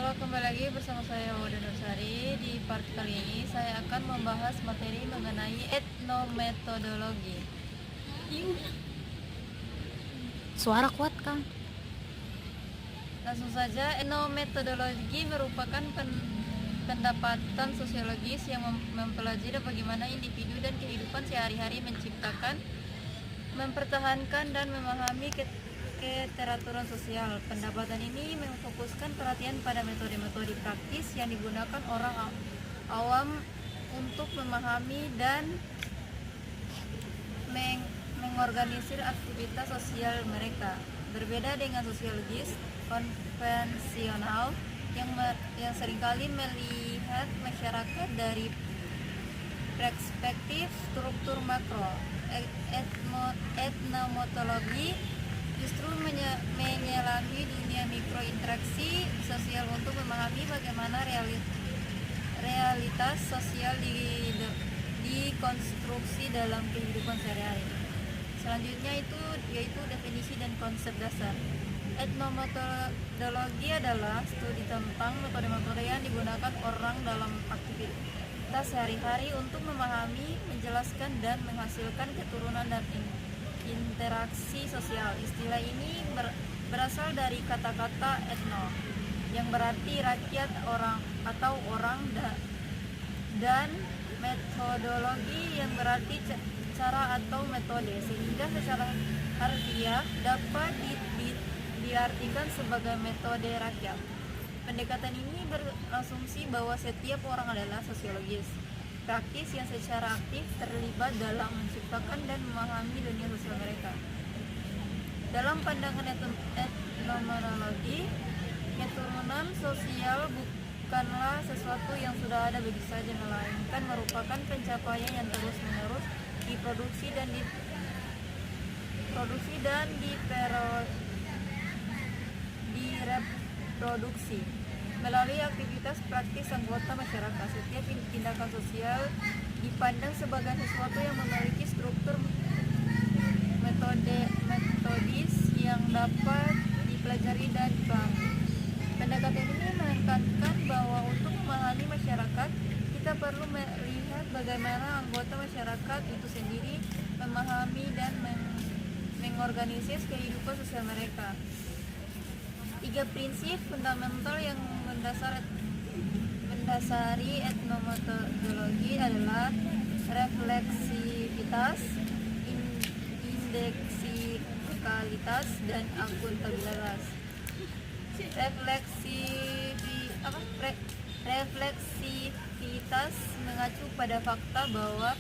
Halo, kembali lagi bersama saya Wada Nursari. Di part kali ini saya akan membahas materi mengenai etnometodologi. Suara kuat, Kang. Langsung saja, etnometodologi merupakan pendapatan sosiologis yang mempelajari bagaimana individu dan kehidupan sehari-hari menciptakan, mempertahankan, dan memahami keteraturan sosial. Pendapatan ini memfokuskan perhatian pada metode-metode praktis yang digunakan orang awam untuk memahami dan mengorganisir aktivitas sosial mereka. Berbeda dengan sosiologis konvensional yang seringkali melihat masyarakat dari perspektif struktur makro, etnometodologi justru menyelami dunia mikrointeraksi sosial untuk memahami bagaimana realitas sosial dikonstruksi dalam kehidupan sehari-hari. Selanjutnya yaitu definisi dan konsep dasar. Etnometodologi adalah studi tentang metode-metode yang digunakan orang dalam aktivitas sehari-hari untuk memahami, menjelaskan, dan menghasilkan keturunan dan interaksi sosial. Istilah ini berasal dari kata-kata etno yang berarti rakyat, orang atau orang, dan metodologi yang berarti cara atau metode, sehingga secara harfiah dapat diartikan sebagai metode rakyat. Pendekatan ini berasumsi bahwa setiap orang adalah sosiologis praktis yang secara aktif terlibat dalam menciptakan dan memahami dunia sosial mereka. Dalam pandangan etnometodologi, keturunan sosial bukanlah sesuatu yang sudah ada begitu saja, melainkan merupakan pencapaian yang terus-menerus diproduksi dan direproduksi melalui aktivitas praktis anggota masyarakat. Setiap tindakan sosial dipandang sebagai sesuatu yang memiliki struktur metodis yang dapat dipelajari dan dipahami. Pendekatan ini menekankan bahwa untuk memahami masyarakat, kita perlu melihat bagaimana anggota masyarakat itu sendiri memahami dan mengorganisir kehidupan sosial mereka. 3 prinsip fundamental yang mendasari etnometodologi adalah refleksivitas, indeksikalitas, dan akuntabilitas. Refleksivitas mengacu pada fakta bahwa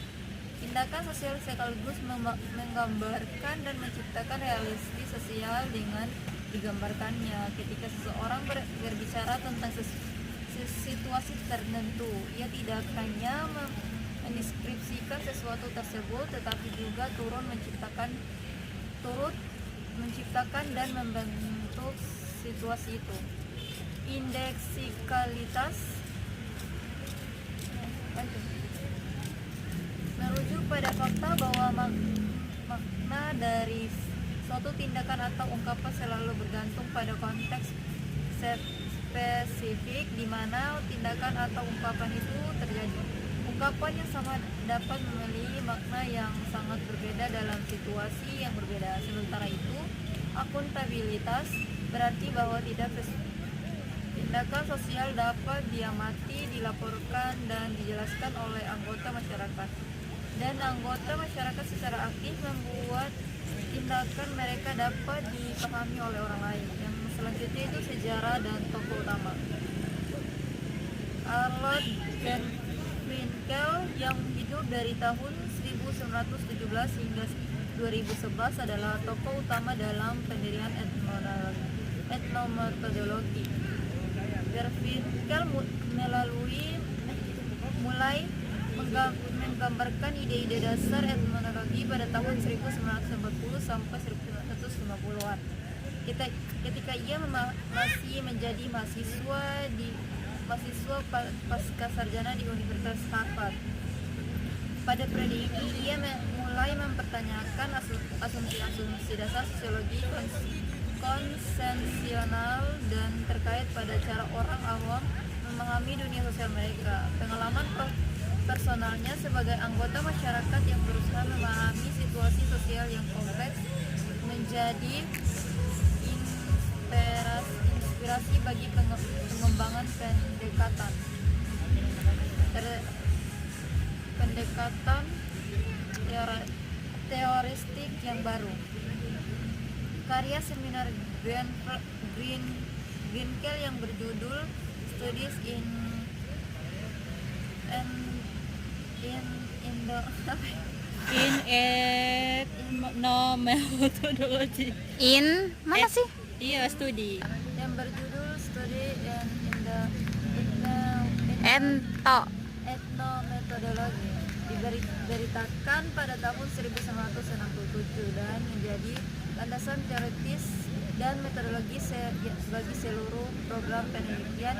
tindakan sosial sekaligus menggambarkan dan menciptakan realisasi sosial dengan digambarkannya. Ketika seseorang berbicara tentang situasi tertentu, ia tidak hanya mendeskripsikan sesuatu tersebut, tetapi juga turut menciptakan dan membentuk situasi itu. Indeksikalitas merujuk pada fakta bahwa makna dari suatu tindakan atau ungkapan selalu bergantung pada konteks spesifik di mana tindakan atau ungkapan itu terjadi. Ungkapan yang sama dapat memiliki makna yang sangat berbeda dalam situasi yang berbeda. Sementara itu, akuntabilitas berarti bahwa tindakan sosial dapat diamati, dilaporkan, dan dijelaskan oleh anggota masyarakat. Dan anggota masyarakat secara aktif membuat tindakan mereka dapat dipahami oleh orang lain. Yang selanjutnya itu sejarah dan tokoh utama. Arnold van Winkel yang hidup dari tahun 1917 hingga 2011 adalah tokoh utama dalam pendirian etnometodologi. Van Winkel mulai menggambarkan ide-ide dasar etnometodologi pada tahun 1940 sampai 1950-an. Ketika ia masih menjadi mahasiswa pasca sarjana di Universitas Harvard. Pada periode ini ia mulai mempertanyakan asumsi-asumsi dasar sosiologi konsensional dan terkait pada cara orang awam memahami dunia sosial mereka. Pengalaman personalnya sebagai anggota masyarakat yang berusaha memahami situasi sosial yang kompleks menjadi inspirasi bagi pengembangan pendekatan teoristik yang baru. Karya seminar Greenkel yang berjudul Studies in Ethnomethodology Mana sih? Iya, studi. yang berjudul Study Ento. Ethnomethodology diberitakan pada tahun 1967 dan menjadi landasan teoritis dan metodologi bagi seluruh program penelitian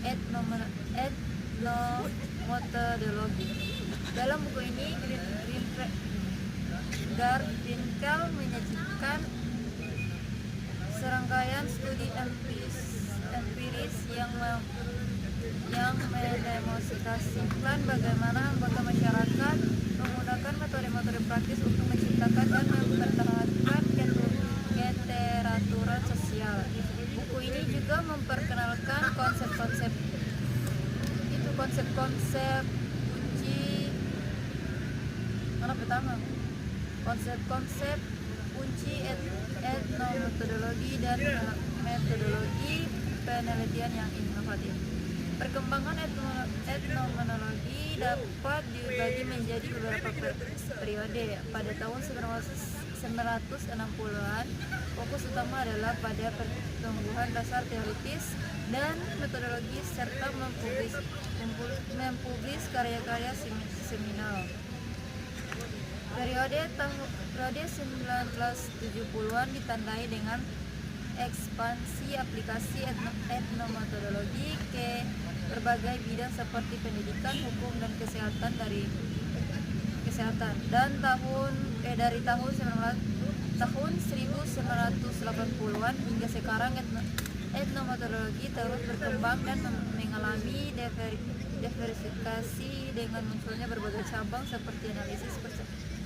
etnometodologi. Dalam buku ini Greenkel menyajikan serangkaian studi empiris yang mendemonstrasikan bagaimana anggota masyarakat menggunakan metode-metode praktis untuk menciptakan dan mempertahankan keteraturan sosial. Buku ini juga memperkenalkan konsep-konsep kunci etnometodologi dan metodologi penelitian yang inovatif. Perkembangan etnometodologi dapat dibagi menjadi beberapa periode. Pada tahun 1960-an, fokus utama adalah pada pertumbuhan dasar teoritis dan metodologi serta mempublis karya-karya seminal. Periode 1970-an ditandai dengan ekspansi aplikasi etnometodologi ke berbagai bidang seperti pendidikan, hukum, dan kesehatan dari dari tahun 1980-an hingga sekarang etnometodologi terus berkembang dan mengalami diversifikasi dengan munculnya berbagai cabang seperti analisis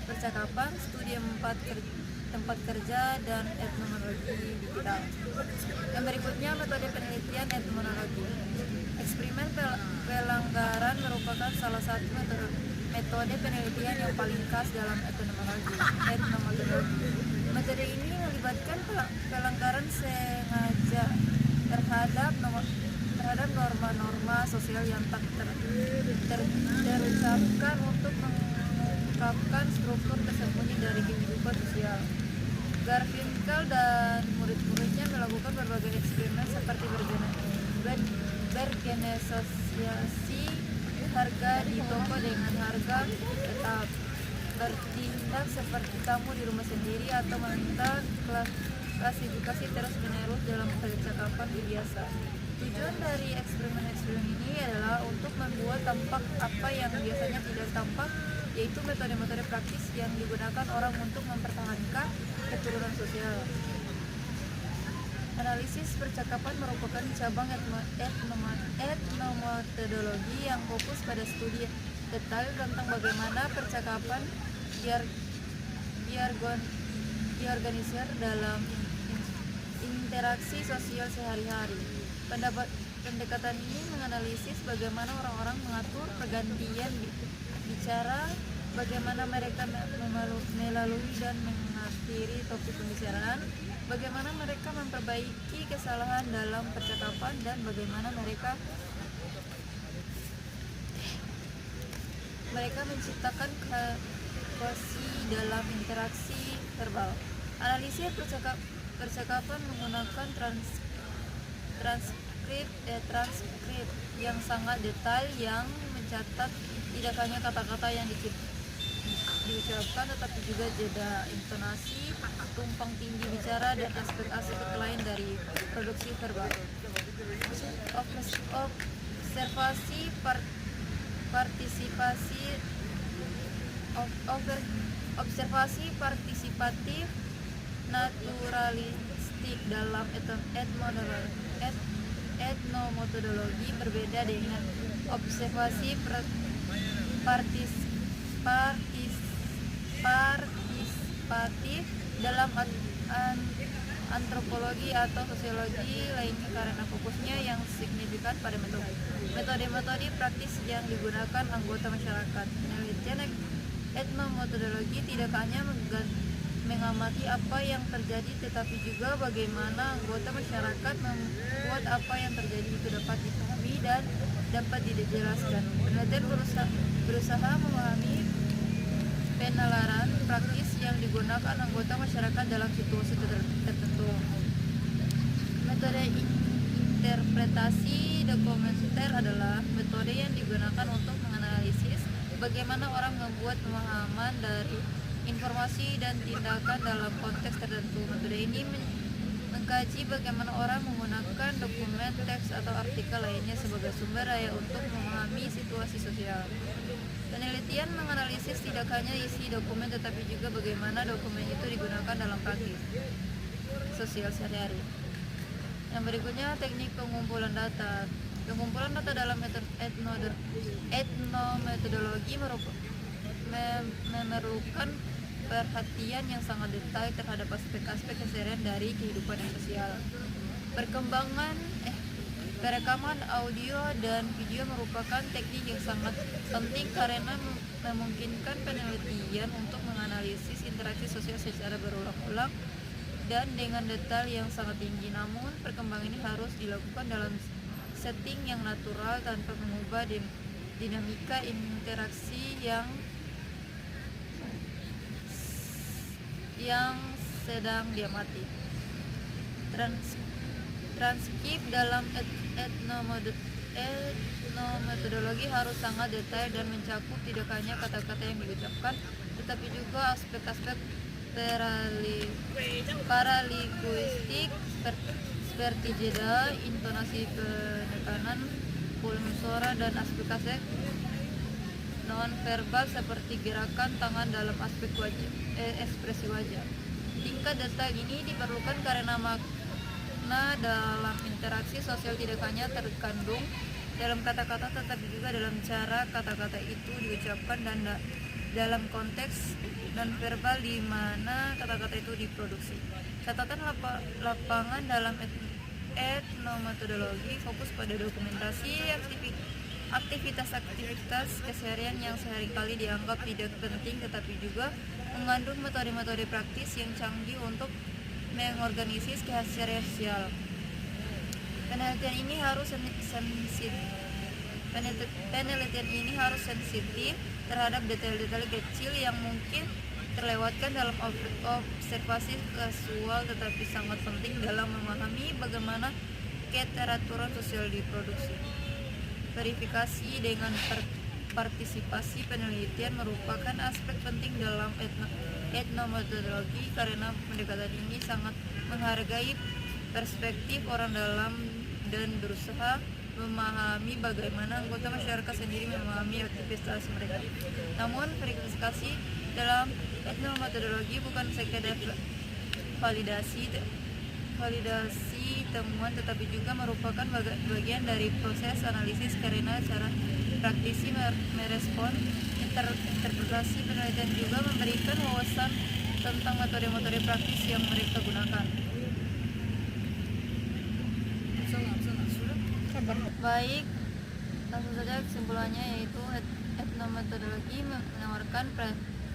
percakapan, studi tempat kerja, dan etnometodologi digital. Yang berikutnya, metode penelitian etnometodologi. Eksperimen pelanggaran merupakan salah satu metode penelitian yang paling khas dalam etnometodologi. Metode ini melibatkan pelanggaran sengaja terhadap norma-norma sosial yang tak terucapkan untuk mengungkapkan struktur tersembunyi dari kehidupan sosial. Garfinkel dan murid-muridnya melakukan berbagai eksperimen seperti bergeneralisasi harga di toko dengan harga tetap, bertindak seperti tamu di rumah sendiri, atau meminta klasifikasi terus-menerus dalam percakapan biasa. Tujuan dari eksperimen-eksperimen ini adalah untuk membuat tampak apa yang biasanya tidak tampak, yaitu metode-metode praktis yang digunakan orang untuk mempertahankan keturunan sosial. Analisis percakapan merupakan cabang etnometodologi yang fokus pada studi detail tentang bagaimana percakapan diorganisir dalam interaksi sosial sehari-hari. Pendekatan ini menganalisis bagaimana orang-orang mengatur pergantian bicara, bagaimana mereka melalui dan mengakhiri topik pembicaraan, bagaimana mereka memperbaiki kesalahan dalam percakapan, dan bagaimana mereka menciptakan koherensi dalam interaksi verbal. Analisis percakapan menggunakan transkrip yang sangat detail yang mencatat tidak hanya kata-kata yang diucapkan, tetapi juga jeda intonasi, tumpang tindih bicara, dan aspek-aspek lain dari produksi verbal. Observasi partisipatif naturalistik dalam etnometodologi berbeda dengan observasi partis- partisipatif dalam antropologi atau sosiologi lainnya karena fokusnya yang signifikan pada metode praktis yang digunakan anggota masyarakat. Penelitian etnometodologi tidak hanya mengamati apa yang terjadi tetapi juga bagaimana anggota masyarakat membuat apa yang terjadi itu dapat dipahami dan dapat dijelaskan. Penelitian berusaha memahami penalaran praktis yang digunakan anggota masyarakat dalam situasi tertentu. Metode interpretasi dokumenter adalah metode yang digunakan untuk menganalisis bagaimana orang membuat pemahaman dari informasi dan tindakan dalam konteks tertentu. Metode ini mengkaji bagaimana orang menggunakan dokumen, teks, atau artikel lainnya sebagai sumber daya untuk memahami situasi sosial. Penelitian menganalisis tidak hanya isi dokumen tetapi juga bagaimana dokumen itu digunakan dalam praktik sosial sehari-hari. Yang berikutnya teknik pengumpulan data. Pengumpulan data dalam etnometodologi memerlukan perhatian yang sangat detail terhadap aspek-aspek keseharian dari kehidupan yang sosial. Perekaman audio dan video merupakan teknik yang sangat penting karena memungkinkan penelitian untuk menganalisis interaksi sosial secara berulang-ulang dan dengan detail yang sangat tinggi. Namun, perkembangan ini harus dilakukan dalam setting yang natural tanpa mengubah dinamika interaksi yang sedang diamati. Transkrip dalam etnometodologi harus sangat detail dan mencakup tidak hanya kata-kata yang diucapkan, tetapi juga aspek-aspek paralinguistik seperti jeda, intonasi penekanan, volume suara, dan aspek-aspek non-verbal seperti gerakan tangan dalam aspek ekspresi wajah. Tingkat detail ini diperlukan karena dalam interaksi sosial tidak hanya terkandung dalam kata-kata tetapi juga dalam cara kata-kata itu diucapkan dan dalam konteks non-verbal di mana kata-kata itu diproduksi. Catatan lapangan dalam etnometodologi fokus pada dokumentasi aktivitas keseharian yang sehari-hari dianggap tidak penting tetapi juga mengandung metode-metode praktis yang canggih untuk mengorganisasi keseharian sosial. Penelitian ini harus sensitif terhadap detail-detail kecil yang mungkin terlewatkan dalam observasi kasual tetapi sangat penting dalam memahami bagaimana keteraturan sosial diproduksi. Verifikasi dengan partisipasi penelitian merupakan aspek penting dalam etnometodologi karena pendekatan ini sangat menghargai perspektif orang dalam dan berusaha memahami bagaimana anggota masyarakat sendiri memahami aktivitas mereka. Namun verifikasi dalam etnometodologi bukan sekedar validasi temuan tetapi juga merupakan bagian dari proses analisis karena cara praktisi merespon interpretasi penelitian juga memberikan wawasan tentang metode-metode praktis yang mereka gunakan. Baik, langsung saja kesimpulannya yaitu etnometodologi menawarkan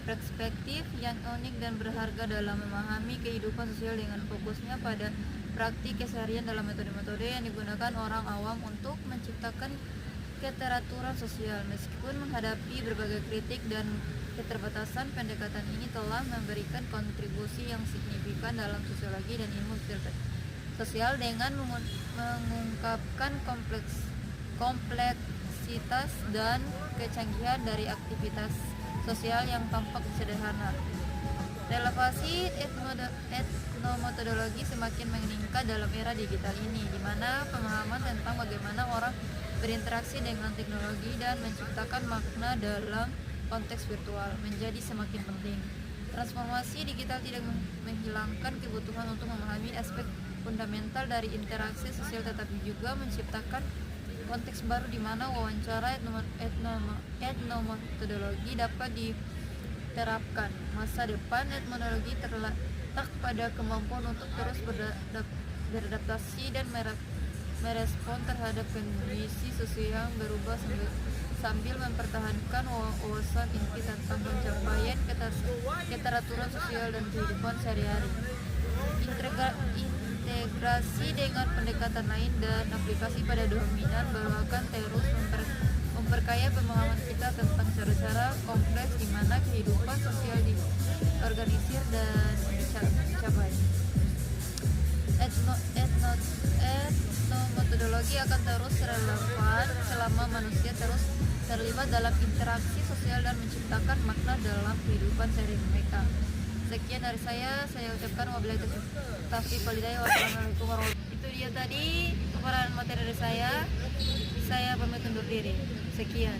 perspektif yang unik dan berharga dalam memahami kehidupan sosial dengan fokusnya pada praktik keseharian dalam metode-metode yang digunakan orang awam untuk menciptakan keteraturan sosial. Meskipun menghadapi berbagai kritik dan keterbatasan, pendekatan ini telah memberikan kontribusi yang signifikan dalam sosiologi dan ilmu sosial dengan mengungkapkan kompleksitas dan kecanggihan dari aktivitas sosial yang tampak sederhana. Relevasi etnometodologi semakin meningkat dalam era digital ini, di mana pemahaman tentang bagaimana orang berinteraksi dengan teknologi dan menciptakan makna dalam konteks virtual menjadi semakin penting. Transformasi digital tidak menghilangkan kebutuhan untuk memahami aspek fundamental dari interaksi sosial, tetapi juga menciptakan konteks baru di mana wawancara etnometodologi dapat diterapkan. Masa depan etnologi terletak pada kemampuan untuk terus beradaptasi dan merespon terhadap kondisi sosial yang berubah sambil mempertahankan wawasan inti tentang pencapaian keteraturan sosial dan kehidupan sehari-hari. Integrasi dengan pendekatan lain dan aplikasi pada dominan baru akan terus memperkaya pemahaman kita tentang cara-cara kompleks di mana kehidupan sosial diorganisir dan dicapai. Etnometodologi akan terus relevan selama manusia terus terlibat dalam interaksi sosial dan menciptakan makna dalam kehidupan sehari-hari mereka. Sekian dari saya ucapkan wabillahi taufiq wal hidayah. Wassalamualaikum warahmatullahi wabarakatuh. Itu dia tadi paparan materi dari saya pamit undur diri. Sekian.